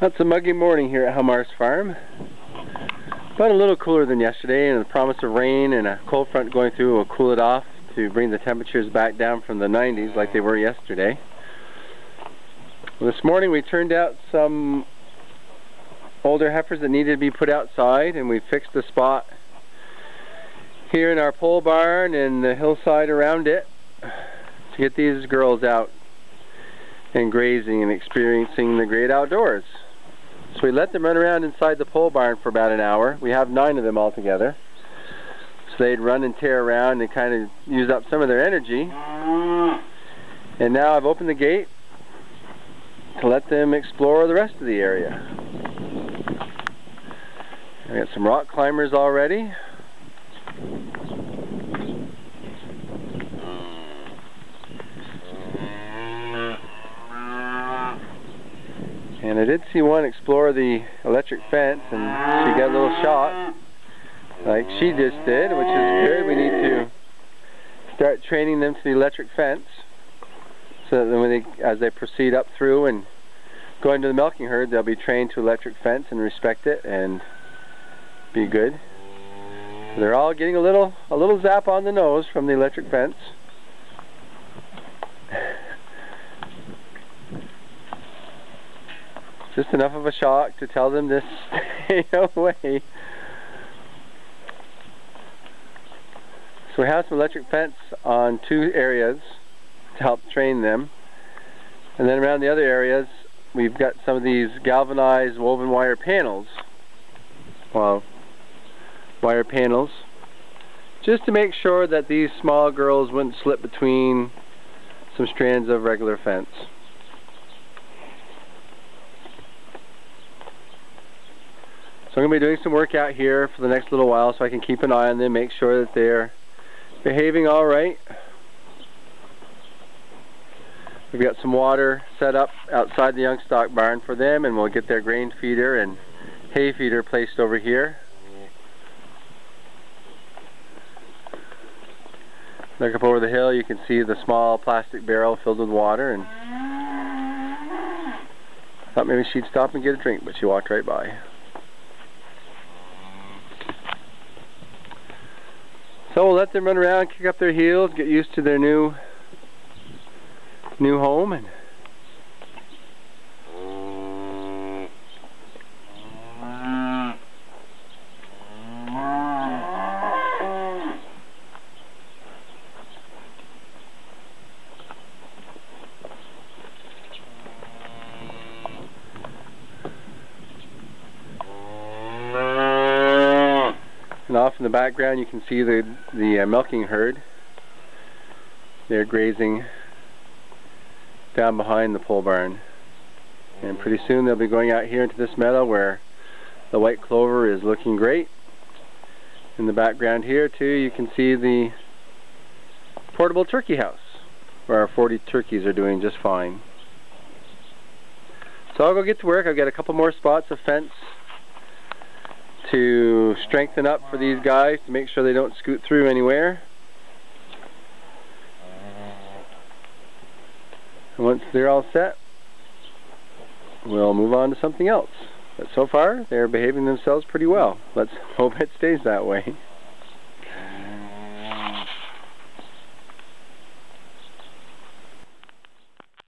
It's a muggy morning here at Howmars Farm, but a little cooler than yesterday, and the promise of rain and a cold front going through will cool it off to bring the temperatures back down from the 90s like they were yesterday. Well, this morning we turned out some older heifers that needed to be put outside, and we fixed the spot here in our pole barn and the hillside around it to get these girls out and grazing and experiencing the great outdoors. So we let them run around inside the pole barn for about an hour. We have 9 of them all together. So they'd run and tear around and kind of use up some of their energy. And now I've opened the gate to let them explore the rest of the area. I got some rock climbers already. And I did see one explore the electric fence, and she got a little shot like she just did, which is good. We need to start training them to the electric fence so that when as they proceed up through and go into the milking herd, they'll be trained to electric fence and respect it and be good. So they're all getting a little zap on the nose from the electric fence. Just enough of a shock to tell them to stay away. So we have some electric fence on 2 areas to help train them. And then around the other areas, we've got some of these galvanized woven wire panels. Well, wire panels. Just to make sure that these small girls wouldn't slip between some strands of regular fence. So I'm going to be doing some work out here for the next little while so I can keep an eye on them, make sure that they're behaving all right. We've got some water set up outside the young stock barn for them, and we'll get their grain feeder and hay feeder placed over here. Look up over the hill, you can see the small plastic barrel filled with water, and I thought maybe she'd stop and get a drink, but she walked right by. So we'll let them run around, kick up their heels, get used to their new home, and off in the background you can see the milking herd. They're grazing down behind the pole barn, and pretty soon they'll be going out here into this meadow where the white clover is looking great. In the background here too you can see the portable turkey house where our 40 turkeys are doing just fine. So I'll go get to work. I've got a couple more spots of fence to strengthen up for these guys to make sure they don't scoot through anywhere. And once they're all set, we'll move on to something else. But so far, they're behaving themselves pretty well. Let's hope it stays that way.